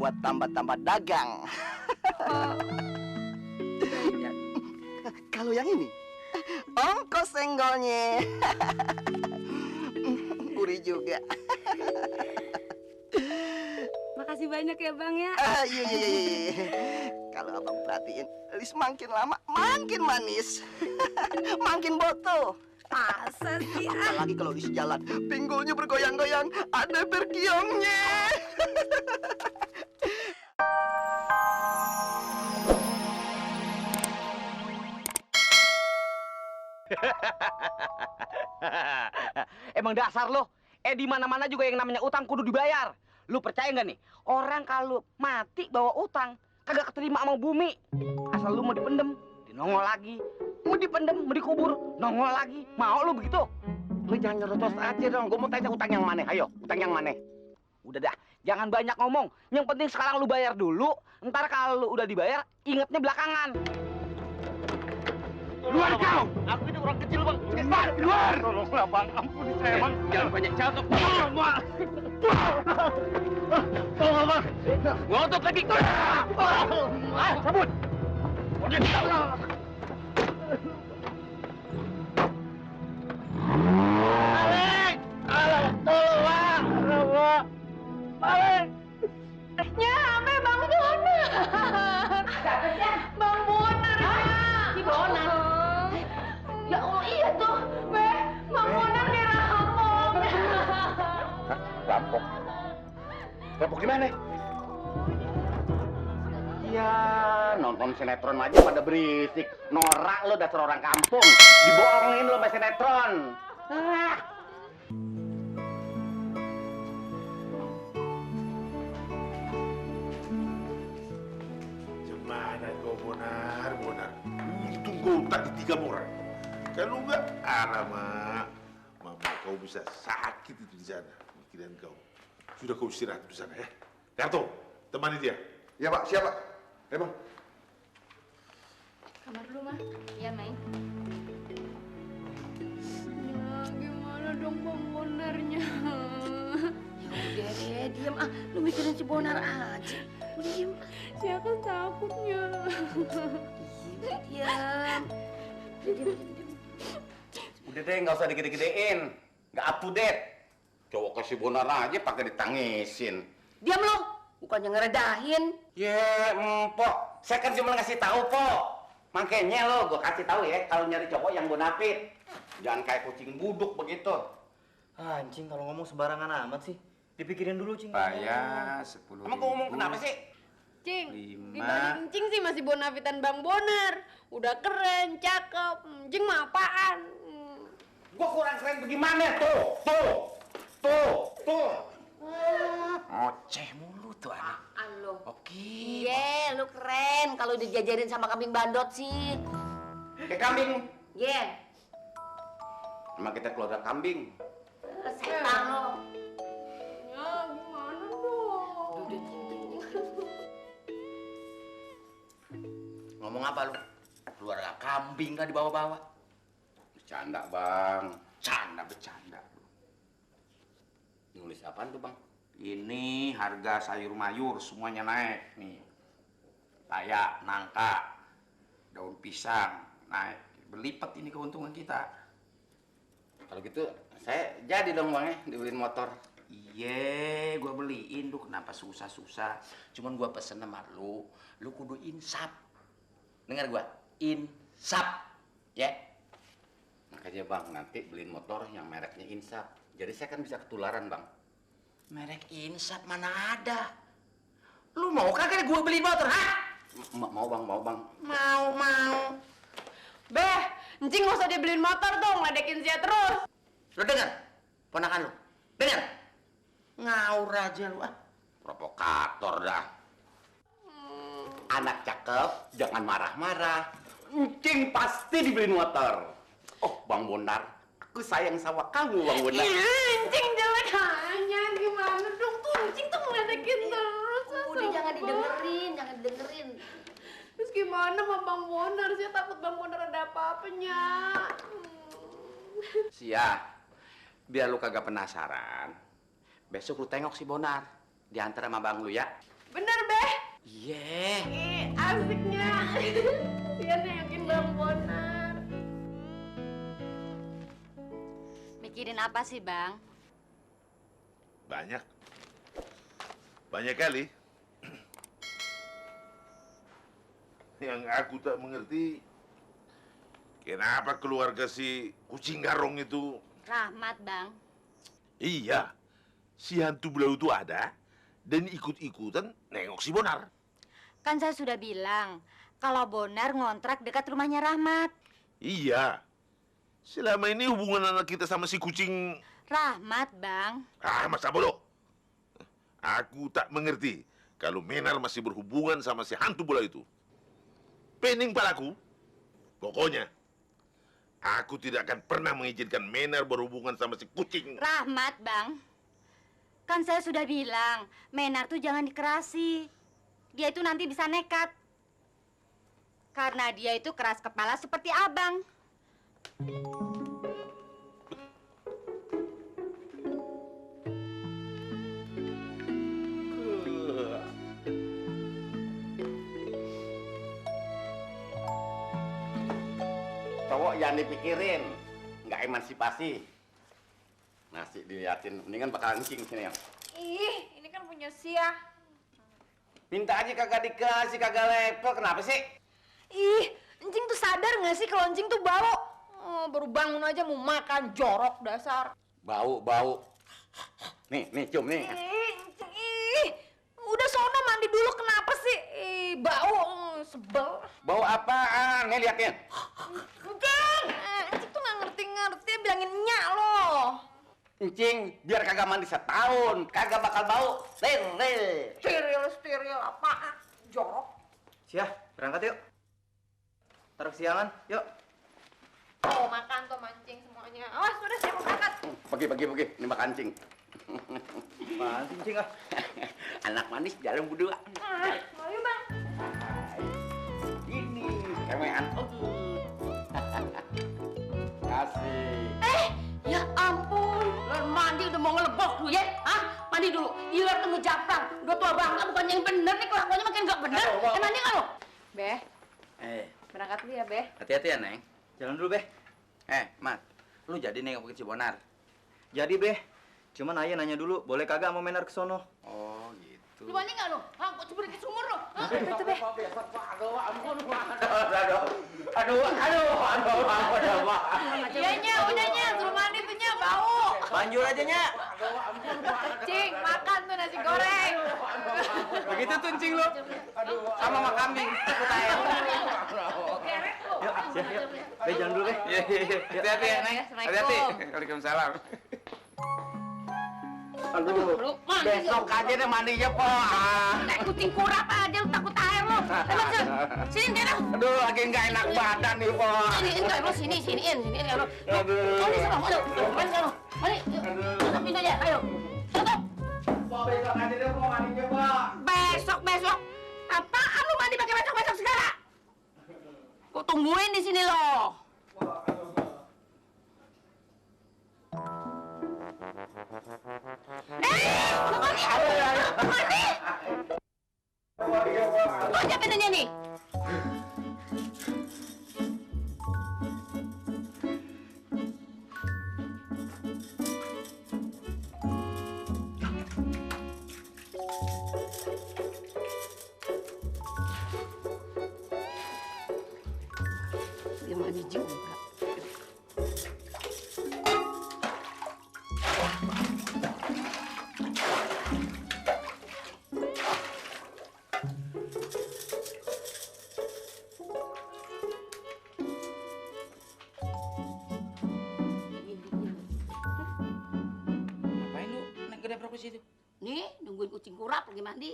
buat tambah-tambah dagang. Kalau yang ini, ongkos senggolnya. Gurih juga. Makasih banyak ya Bang ya. Iya. Kalau abang perhatiin, Lis makin lama makin manis, makin boto. Masa sih? Apalagi kalau Lis jalan, pinggulnya bergoyang-goyang, ada bergiongnya. Emang dasar lo, di mana-mana juga yang namanya utang kudu dibayar. Lu percaya nggak nih? Orang kalau mati bawa utang, kagak keterima sama bumi. Asal lu mau dipendem, dinongol lagi. Mau dipendem, mau dikubur, nongol lagi. Mau lu begitu? Lu jangan nyerocos aja dong. Gue mau tanya utang yang mana? Ayo, utang yang mana? Udah dah, jangan banyak ngomong. Yang penting sekarang lu bayar dulu. Ntar kalau lu udah dibayar, ingetnya belakangan. Keluar kau! Aku ini orang kecil bang. Cepat keluar! Tolonglah bang, ampuni saya bang. Jangan banyak cakap. Tolong bang. Ngotot lagi. Sabut. Balik! Tolong bang. Balik! Nyampe Bang Bonar. Bang Bonar ya. Si Bonar. Ya Allah iya tuh. Bang Bonar dirampok. Hah? Rampok? Rampok gimana? Ya, nonton sinetron aja pada berisik. Norak lo dasar orang kampung. Dibohongin lo sama sinetron. Ah. Gimana kau Bonar? Tunggu tak di 3 orang. Kalau enggak, mak. Mama kau bisa sakit itu di sana. Pikiran kau. Sudah kau istirahat di sana ya. Karto, temani dia. Ya Pak, siap Pak. Ya Bang. Kamar dulu mah. Iya Meng. Ya gimana dong Bang Bonarnya? Ya udah deh, diam ah. Lu mikirin si Bonar aja. Lu diem. Saya kan takutnya. Diam. Diam. Udah deh, nggak usah digede-gedein. Nggak up to date. Cowok kasih Bonar aja pakai ditangisin. Diam lu. Bukannya ngeredahin. Empok. Saya kan cuma ngasih tahu, Pok. Makanya lo, gue kasih tahu ya, kalau nyari cowok yang bonafit. Jangan kayak kucing buduk begitu. Anjing, kalau ngomong sembarangan amat sih. Dipikirin dulu, Cing. Bayar 10.000. Emang gue ngomong kenapa sih? Cing, 5. dibanding Cing sih masih bonafitan Bang Bonar. Udah keren, cakep. Cing mah apaan? Gue kurang keren bagaimana? Tuh. Oceh mulu tuh anak. Apaan lu? Oke. Iya, lu keren. Kalau dijajarin sama kambing bandot sih. Kayak kambing. Iya. Emang kita keluarga kambing. Setan lo. Ya gimana dong? Ngomong apa lu? Keluarga kambing kan dibawa-bawa. Bercanda, Bang. Bercanda. Nulis apaan tuh, Bang? Ini harga sayur mayur semuanya naik nih. Paya, nangka, daun pisang naik. Berlipat ini keuntungan kita. Kalau gitu saya jadi dong Bang ya dibeliin motor. Iya, gua beliin lu kenapa susah-susah. Cuman gua pesen sama lu kudu insap. Dengar gua, insap. Ya. Makanya Bang, nanti beliin motor yang mereknya insap. Jadi saya kan bisa ketularan, Bang. Merek insap mana ada? Lu mau kagak gua beliin motor, ha? Mau Bang. Mau. Beh, Cing nggak usah dibeliin motor dong, ledekin dia terus. Lu dengar? Ponakan lu. Dengar? Ngaur aja lu, ah. Provokator dah. Anak cakep, jangan marah-marah. Cing pasti dibeliin motor. Oh, Bang Bonar, aku sayang sama kamu, Bang Bonar. Cing jelek hanya gimana dong tuh, Cing tuh ngeledekin terus. Udah jangan didengerin. Terus gimana sama Bang Bonar? Saya takut Bang Bonar ada apa-apanya. Sia, biar lu kagak penasaran. Besok lu tengok si Bonar. Diantar sama bang lu ya. Bener, Beh. Iya. Asiknya. Dia nengokin Bang Bonar. Mikirin apa sih, Bang? Banyak. Banyak kali. Yang aku tak mengerti, kenapa keluarga si kucing garong itu... Rahmat, Bang. Iya, si hantu belau itu ada dan ikut-ikutan nengok si Bonar. Kan saya sudah bilang, kalau Bonar ngontrak dekat rumahnya Rahmat. Iya, selama ini hubungan anak kita sama si kucing... Rahmat, Bang. Masa bodoh. Aku tak mengerti kalau Menar masih berhubungan sama si hantu bola itu. Pening palaku. Pokoknya, aku tidak akan pernah mengizinkan Menar berhubungan sama si kucing. Rahmat, Bang. Kan saya sudah bilang, Menar tuh jangan dikerasi. Dia itu nanti bisa nekat. Karena dia itu keras kepala seperti abang. Cowok yang dipikirin, nggak emansipasi. Nasi diliatin, mendingan bakal kencing sini ya. Ih, ini kan punya Sia. Minta aja kagak dikasih, kagak level, kenapa sih? Ih, Encing tuh sadar nggak sih kalau Encing tuh bau? Oh, baru bangun aja mau makan, jorok dasar. Bau. Nih, cium nih. Encing, udah sono mandi dulu kenapa sih? Bau, sebel. Bau apaan? Nih liatin. Encing, Encing tuh nggak ngerti, bilangin nyak loh. Encing, biar kagak mandi setahun, kagak bakal bau. Steril, apaan? Jorok. Sia, berangkat yuk. Taruh kesiangan, yuk. Oh, makan tuh mancing semuanya. Awas, sudah siap mau berangkat. Pergi. Ini makan cing. Apaan sih, Cing, ah? Anak manis dalam berdua. Ayo, Bang. Ini, kemean. Kasih. Ya ampun, mandi udah mau ngelebok lu ya? Hah? Mandi dulu, iler tuh ngejapang. Udah tua banget, bukan yang bener nih, kelakuannya makin nggak bener. Emangnya nggak lo? Beh, berangkat dulu ya, Beh. Hati-hati ya, Neng. Jalan dulu, Beh. Mat, lu jadi nengokin si Bonar? Jadi, Beh. Cuman Ayah nanya dulu, boleh kagak mau Menar ke sono? Oh, gitu. Lu mandi nggak lo? Hah? Kok cebur ke sumur lo? Hah? Itu, Beh. Iya, udahnya, suruh mandi tuh, Nya, bau. Lanjut aja, Nya. Cing, makan tuh nasi goreng. Begitu tuh, Cing, lu. Sama sama kambing. Ikut aja. Yuk, Sia, yuk. Beh, jalan dulu, Beh. Iya. Hati-hati ya, Neng. Hati-hati. Waalaikumsalam. Lu mandi. Besok aja deh mandinya, Po. Kayak kucing kurap aja, lu takut air lo. Emang sini, deh lo. Aduh, lagi nggak enak badan nih, Po. Siniin kayak lo, siniin ya lo. Mandi sana, mandi sana. Mandi, tutup pintunya, ayo. Tutup. Po, besok aja deh, Po, mandinya, Po. Besok. Apaan lu mandi pakai besok segala? Gua tungguin di sini lo. Mandi. Lu aja pintunya nih. Dia mandi juga. Ngapain lu naik ke dapur ke situ? Nih, nungguin kucing kurap lagi mandi.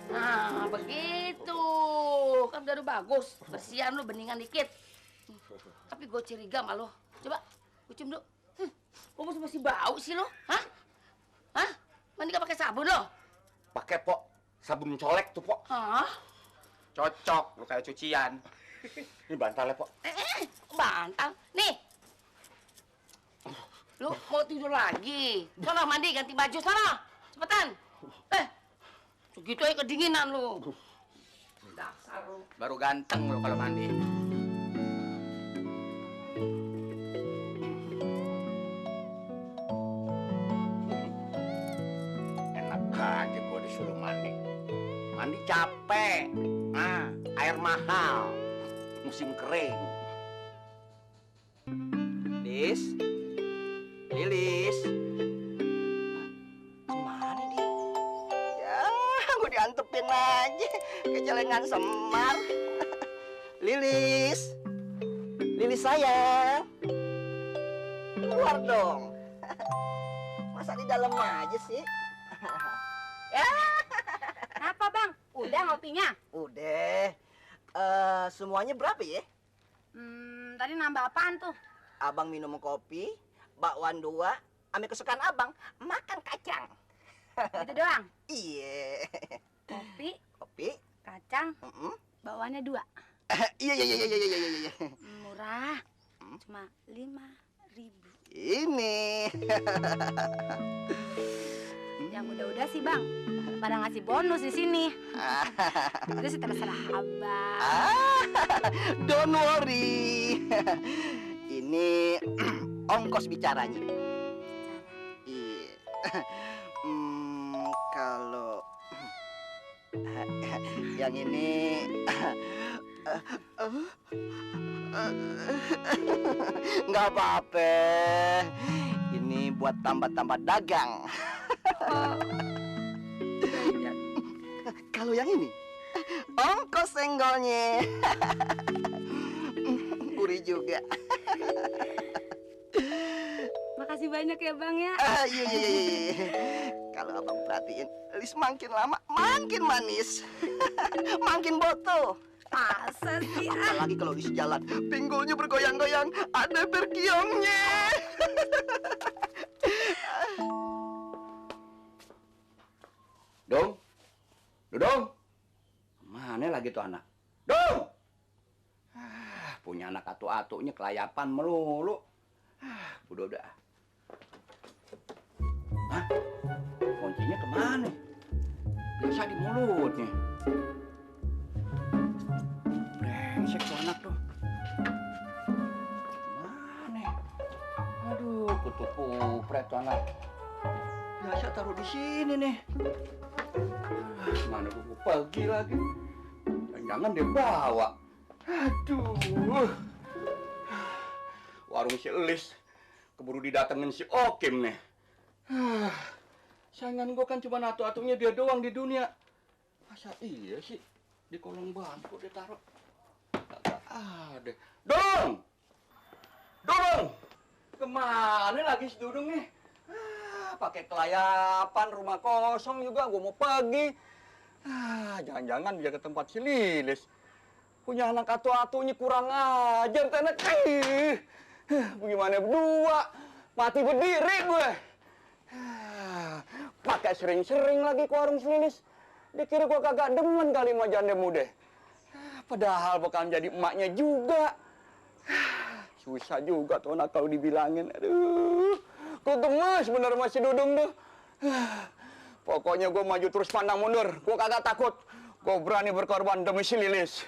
Nah, begitu. Kan udah bagus. Bersihan lu beningan dikit. Tapi gue curiga sama lo. Coba, gue cium dulu. Kok masih bau sih lo? Hah? Mandi gak pakai sabun lo? Pakai, Po. Sabun colek tuh, Po. Hah? Cocok, lu kayak cucian. Ini bantalnya, Pok. Bantal. Nih. Lu mau tidur lagi? Sono mandi, ganti baju sono. Cepetan. Segitu aja kedinginan lu. Dasar lu. Baru ganteng lo kalau mandi. Enak aja gua disuruh mandi. Mandi capek. Nah, air mahal. Musim kering. Lilis. Kemana dia? Ya, gue diantepin aja ke celengan Semar. Lilis. Lilis sayang. Keluar dong. Masa di dalam aja sih? Ya. Apa bang? Udah ngopinya? Udah. Semuanya berapa ya? Tadi nambah apaan tuh? Abang minum kopi, bakwan 2, ame kesukaan abang, makan kacang. Itu doang? Iya. Kopi, Kopi. kacang, bawaannya 2. Iya. Murah, cuma 5.000. Ini. Yang udah-udah sih bang, pada ngasih bonus di sini. Itu sih terserah abang. Don't worry. Ini ongkos bicaranya. Iya. Kalau yang ini nggak apa-apa. Ini buat tambah-tambah dagang. Kalau yang ini ongkos senggolnya. Gurih juga. Makasih banyak ya bang ya. Iya. Kalau abang perhatiin, Lis makin lama makin manis. Makin boto. Masa sih? Apalagi kalau Lis jalan, pinggulnya bergoyang-goyang, ada berkiongnya. Dong. Dodong. Mana lagi tuh anak? Dong. Punya anak atu-atunya kelayapan melulu. Udah. Hah? Kuncinya kemana? Biasa di mulutnya. Brengsek tuh anak tuh. Mana? Aduh, kutu kupret tuh anak. Biasa taruh di sini nih. Mana gua pergi lagi? Jangan dia bawa. Aduh. Warung si Elis keburu didatengin si Okim nih. Saingan gua kan cuma atu-atunya dia doang di dunia. Masa iya sih di kolong bangku dia taruh? Kagak ada. Dong! Kemana lagi si Dudung nih? Pakai kelayapan, rumah kosong juga, gua mau pergi. Jangan-jangan dia ke tempat si Lilis. Punya anak atu-atunya kurang ajar, tenek. Bagaimana berdua? Mati berdiri gue. Pakai sering-sering lagi ke warung si Lilis. Dikira gue kagak demen kali sama janda muda. Padahal bukan jadi emaknya juga. Susah juga tuh anak kalau dibilangin. Aduh, gue gemes bener sama si Dudung tuh. Pokoknya gue maju terus pandang mundur. Gue kagak takut. Gue berani berkorban demi si Lilis.